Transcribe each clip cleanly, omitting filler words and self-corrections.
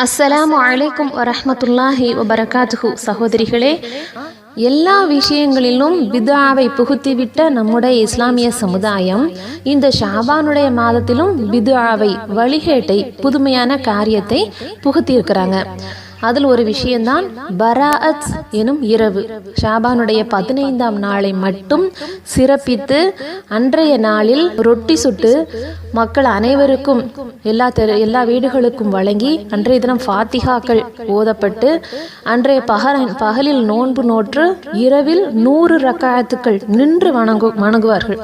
அஸ்ஸலாமு அலைக்கும் வரஹ்மத்துல்லாஹி வபரகாத்துஹு. சகோதரிகளே, எல்லா விஷயங்களிலும் பித்ஆவை புகுத்திவிட்ட நம்முடைய இஸ்லாமிய சமுதாயம் இந்த ஷாபானுடைய மாதத்திலும் பித்ஆவை, வழிகேட்டை, புதுமையான காரியத்தை புகுத்தியிருக்கிறாங்க. அதில் ஒரு விஷயம்தான் பராஅத் எனும் இரவு. ஷாபானுடைய 15ஆம் நாளை மட்டும் சிறப்பித்து அன்றைய நாளில் ரொட்டி சுட்டு மக்கள் அனைவருக்கும் எல்லா வீடுகளுக்கும் வழங்கி அன்றைய தினம் ஃபாத்திகாக்கள் ஓதப்பட்டு அன்றைய பகலில் நோன்பு நோற்று இரவில் 100 ரக்காத்துக்கள் நின்று வணங்குவார்கள்.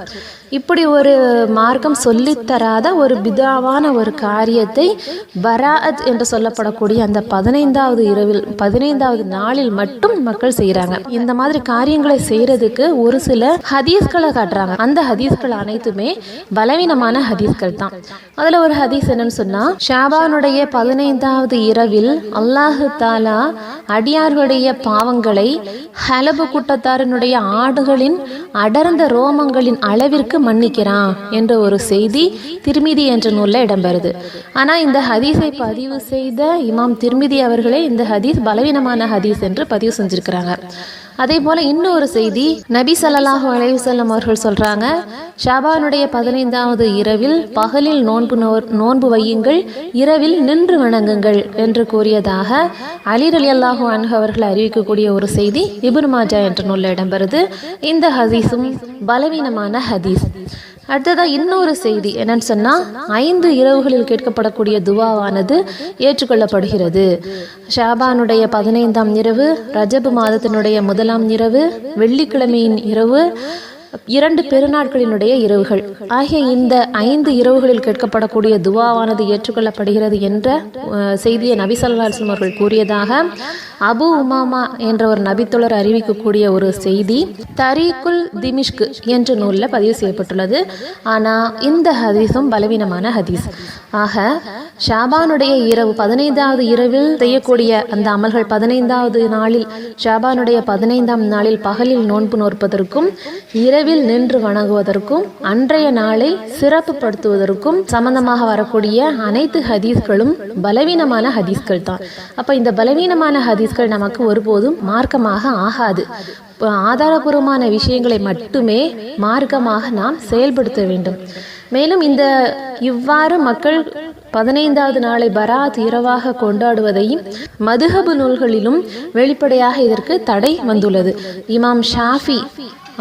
இப்படி ஒரு மார்க்கம் சொல்லித்தராத ஒரு பிதாவான ஒரு காரியத்தை பராஅத் என்று சொல்லப்படக்கூடிய அந்த 15வது நாளில் மட்டும் மக்கள் செய்கிறாங்க. இந்த மாதிரி காரியங்களை செய்யறதுக்கு ஒரு சில ஹதீஸ்களை காட்டுறாங்க. அந்த ஹதீஸ்கள் அனைத்துமே பலவீனமான ஹதீஸ்கள் தான். அதுல ஒரு ஹதீஸ் என்னன்னு சொன்னா, ஷாபானுடைய 15வது இரவில் அல்லாஹு தாலா அடியார்களுடைய பாவங்களை ஹலபு கூட்டத்தாரினுடைய ஆடுகளின் அடர்ந்த ரோமங்களின் அளவிற்கு மன்னிக்கிறான் என்ற ஒரு செய்தி திர்மிதி என்ற நூல்ல இடம்பெறுது. ஆனா இந்த ஹதீஸை பதிவு செய்த இமாம் திர்மிதி அவர்களே இந்த ஹதீஸ் பலவீனமான ஹதீஸ் என்று பதிவு செஞ்சிருக்கிறாங்க. அதே போல இன்னொரு செய்தி, நபி ஸல்லல்லாஹு அலைஹி வஸல்லம் அவர்கள் சொல்றாங்க, ஷாபானுடைய 15வது இரவில் பகலில் நோன்பு வையுங்கள், இரவில் நின்று வணங்குங்கள் என்று கூறியதாக அலி ரலியல்லாஹு அன்ஹு அவர்கள் அறிவிக்கக்கூடிய ஒரு செய்தி இப்னு மாஜா என்ற நூல்ல இடம்பெறுது. இந்த ஹதீஸும் பலவீனமான ஹதீஸ். அடுத்ததா இன்னொரு செய்தி என்னன்னு சொன்னா, 5 இரவுகளில் கேட்கப்படக்கூடிய துவாவானது ஏற்றுக்கொள்ளப்படுகிறது. ஷாபானுடைய 15ஆம் இரவு, ரஜபு மாதத்தினுடைய 1ஆம் இரவு, வெள்ளிக்கிழமையின் இரவு, 2 பெருநாட்களினுடைய இரவுகள் ஆகிய இந்த 5 இரவுகளில் கேட்கப்படக்கூடிய துவாவானது ஏற்றுக்கொள்ளப்படுகிறது என்ற செய்தியை நபி ஸல்லல்லாஹு அலைஹி வஸல்லம் அவர்கள் கூறியதாக அபு உமாமா என்ற ஒரு நபித்தோழர் அறிவிக்கக்கூடிய ஒரு செய்தி தரீக்குல் திமிஷ்க் என்ற நூலில் பதிவு செய்யப்பட்டுள்ளது. ஆனால் இந்த ஹதீஸும் பலவீனமான ஹதீஸ். ஆக ஷாபானுடைய இரவு 15வது இரவில் செய்யக்கூடிய அந்த அமல்கள் 15வது நாளில், ஷாபானுடைய 15ஆம் நாளில் பகலில் நோன்பு நோற்பதற்கும் இரவில் நின்று வணங்குவதற்கும் அன்றைய நாளை சிறப்புப்படுத்துவதற்கும் சம்பந்தமாக வரக்கூடிய அனைத்து ஹதீஸ்களும் பலவீனமான ஹதீஸ்கள் தான். அப்ப இந்த பலவீனமான ஹதீஸ்கள் நமக்கு ஒருபோதும் மார்க்கமாக ஆகாது. ஆதாரபூர்வமான விஷயங்களை மட்டுமே மார்க்கமாக நாம் செயல்படுத்த வேண்டும். மேலும் இவ்வாறு மக்கள் 15வது நாளை பராத் இரவாக கொண்டாடுவதையும் மதுஹபு நூல்களிலும் வெளிப்படையாக இதற்கு தடை வந்துள்ளது. இமாம் ஷாஃபி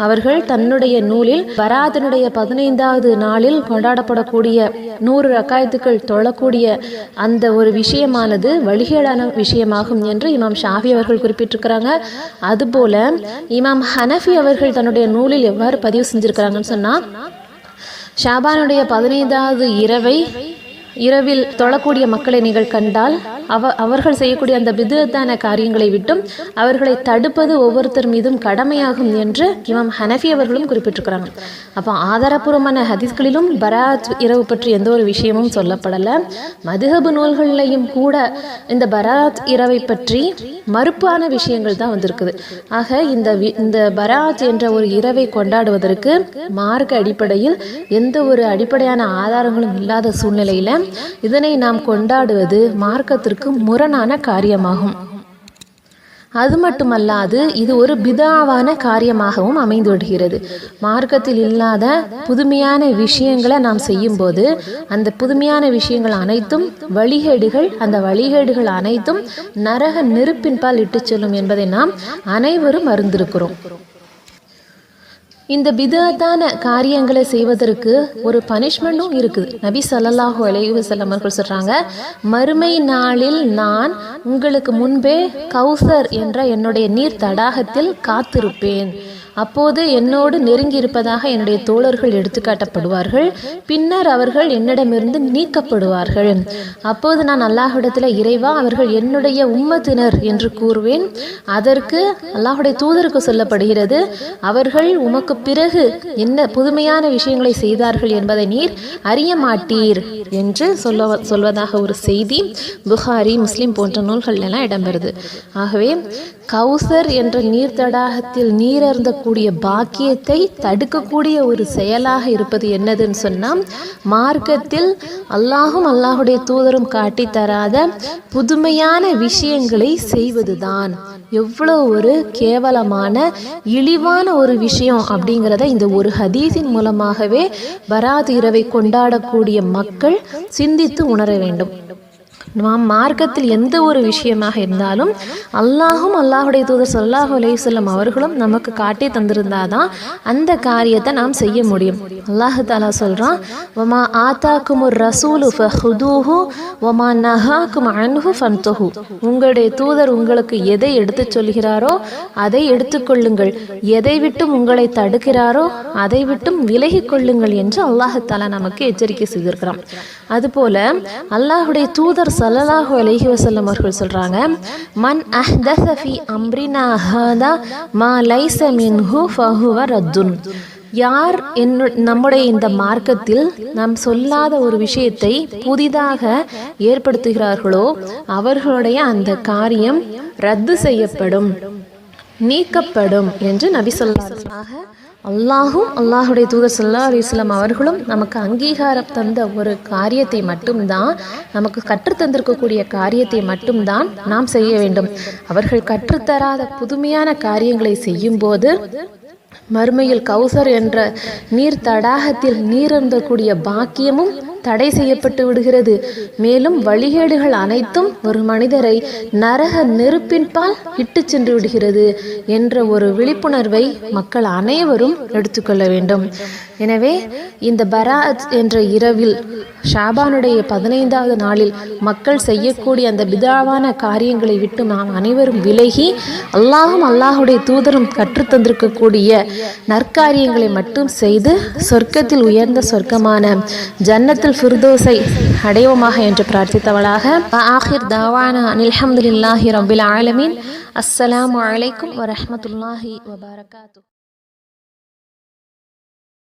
அவர்கள் தன்னுடைய நூலில் பராத்தினுடைய 15வது நாளில் கொண்டாடப்படக்கூடிய 100 ரக்காயத்துக்கள் தொழக்கூடிய அந்த ஒரு விஷயமானது வழிகேடான விஷயமாகும் என்று இமாம் ஷாஃபி அவர்கள் குறிப்பிட்டிருக்கிறாங்க. அதுபோல இமாம் ஹனஃபி அவர்கள் தன்னுடைய நூலில் எவ்வாறு பதிவு செஞ்சிருக்கிறாங்கன்னு சொன்னா, ஷாபானுடைய 15வது இரவில் தொழக்கூடிய மக்களை நீங்கள் கண்டால் அவர்கள் செய்யக்கூடிய அந்த பித்அத்தான காரியங்களை விட்டும் அவர்களை தடுப்பது ஒவ்வொருத்தர் மீதும் கடமையாகும் என்று இமாம் ஹனஃபி அவர்களும் குறிப்பிட்டிருக்கிறாங்க. அப்போ ஆதாரபூர்வமான ஹதீஸ்களிலும் பராத் இரவு பற்றி எந்த ஒரு விஷயமும் சொல்லப்படலை. மதுஹபு நூல்களையும் கூட இந்த பராத் இரவை பற்றி மறுப்பான விஷயங்கள் தான் வந்திருக்குது. ஆக இந்த பராத் என்ற ஒரு இரவை கொண்டாடுவதற்கு மார்க்க அடிப்படையில் எந்த ஒரு அடிப்படையான ஆதாரங்களும் இல்லாத சூழ்நிலையில இதனை நாம் கொண்டாடுவது மார்க்கத்திற்கு முரணான காரியமாகும். அது மட்டுமல்லாது இது ஒரு பிதாவான காரியமாகவும் அமைந்து விடுகிறது. மார்க்கத்தில் இல்லாத புதுமையான விஷயங்களை நாம் செய்யும் போது அந்த புதுமையான விஷயங்கள் அனைத்தும் வழிகேடுகள், அந்த வழிகேடுகள் அனைத்தும் நரக நெருப்பின்பால் இட்டு செல்லும் என்பதை நாம் அனைவரும் அறிந்திருக்கிறோம். இந்த பிதஅத்தான காரியங்களை செய்வதற்கு ஒரு பனிஷ்மெண்ட்டும் இருக்குது. நபி ஸல்லல்லாஹு அலைஹி வஸல்லம் அவர்கள் சொல்றாங்க, மறுமை நாளில் நான் உங்களுக்கு முன்பே கௌசர் என்ற என்னுடைய நீர் தடாகத்தில் காத்திருப்பேன். அப்போது என்னோடு நெருங்கி இருப்பதாக என்னுடைய தோழர்கள் எடுத்துக்காட்டப்படுவார்கள். பின்னர் அவர்கள் என்னிடமிருந்து நீக்கப்படுவார்கள். அப்போது நான் அல்லாஹ்விடத்தில், இறைவா, அவர்கள் என்னுடைய உம்மத்தினர் என்று கூறுவேன். அதற்கு அல்லாஹ்வுடைய தூதருக்கு சொல்லப்படுகிறது, அவர்கள் உமக்கு பிறகு என்ன புதுமையான விஷயங்களை செய்தார்கள் என்பதை நீர் அறிய மாட்டீர் என்று சொல்வதாக ஒரு செய்தி புகாரி, முஸ்லிம் போன்ற நூல்கள் எல்லாம் இடம்பெறுது. ஆகவே கௌசர் என்ற நீர் தடாகத்தில் நீரர்ந்த ஏற்படுத்தக்கூடிய பாக்கியத்தை தடுக்கக்கூடிய ஒரு செயலாக இருப்பது என்னதுன்னு சொன்னால், மார்க்கத்தில் அல்லாஹும் அல்லாஹுடைய தூதரும் காட்டி தராத புதுமையான விஷயங்களை செய்வதுதான். எவ்வளோ ஒரு கேவலமான இழிவான ஒரு விஷயம் அப்படிங்கிறத இந்த ஒரு ஹதீஸின் மூலமாகவே பராத் இரவை கொண்டாடக்கூடிய மக்கள் சிந்தித்து உணர வேண்டும். நாம் மார்க்கத்தில் எந்த ஒரு விஷயமாக இருந்தாலும் அல்லாஹும் அல்லாஹுடைய தூதர் ஸல்லல்லாஹு அலைஹி வஸல்லம் அவர்களும் நமக்கு காட்டி தந்திருந்தாதான் அந்த காரியத்தை நாம் செய்ய முடியும். அல்லாஹ் தஆலா சொல்றான், வமா ஆதாக்குமுர் ரசூலு ஃபஹுதூஹு வமா நஹாக்கும் அன்ஹு ஃபன்தஹு. உங்களுடைய தூதர் உங்களுக்கு எதை எடுத்து சொல்கிறாரோ அதை எடுத்துக்கொள்ளுங்கள், எதை விட்டும் உங்களை தடுக்கிறாரோ அதை விட்டும் விலகி கொள்ளுங்கள் என்று அல்லாஹ் தஆலா நமக்கு எச்சரிக்கை செய்திருக்கிறான். அதுபோல அல்லாஹுடைய தூதர் ஸல்லல்லாஹு அலைஹி வஸல்லம் அவர்கள் சொல்றாங்க, மன் அஹ்தஸ ஃபீ அம்ரினா ஹாதா மா லைஸ மின்ஹு ஃபஹுவ ரத்துன். யார் நம்முடைய இந்த மார்க்கத்தில் நாம் சொல்லாத ஒரு விஷயத்தை புதிதாக ஏற்படுத்துகிறார்களோ அவர்களுடைய அந்த காரியம் ரத்து செய்யப்படும், நீக்கப்படும் என்று நபி ஸல்லல்லாஹு அலைஹி வஸல்லம் அல்லாஹும் அல்லாஹுடைய தூதர் ஸல்லல்லாஹு அலைஹி வஸல்லம் அவர்களும் நமக்கு அங்கீகாரம் தந்த ஒரு காரியத்தை மட்டும்தான், நமக்கு கற்றுத்தந்திருக்கக்கூடிய காரியத்தை மட்டும்தான் நாம் செய்ய வேண்டும். அவர்கள் கற்றுத்தராத புதுமையான காரியங்களை செய்யும் போது மறுமையில் கௌசர் என்ற நீர் தடாகத்தில் நீரந்தக்கூடிய பாக்கியமும் தடை செய்யப்பட்டு விடுகிறது. மேலும் வழிகேடுகள் அனைத்தும் ஒரு மனிதரை நரக நெருப்பின் பால் இட்டு சென்று விடுகிறது என்ற ஒரு விழிப்புணர்வை மக்கள் அனைவரும் எடுத்துக்கொள்ள வேண்டும். எனவே இந்த பராத் என்ற இரவில் ஷாபானுடைய 15வது நாளில் மக்கள் செய்யக்கூடிய அந்த பிதாவான காரியங்களை விட்டு நாம் அனைவரும் விலகி அல்லாஹும் அல்லாஹுடைய தூதரும் கற்றுத்தந்திருக்கக்கூடிய நற்காரியங்களை மட்டும் செய்து சொர்க்கத்தில் உயர்ந்த சொர்க்கமான ஜன்னத்துல் ஃபிர்தௌஸை அடைவோமாக என்று பிரார்த்தித்தவளாக ஆஹிர் தாவானா அல்ஹம்துலில்லாஹி ரப்பில் ஆலமீன். அஸ்ஸலாமு அலைக்கும் வரஹ்மத்துல்லாஹி வபரகாத்துஹு.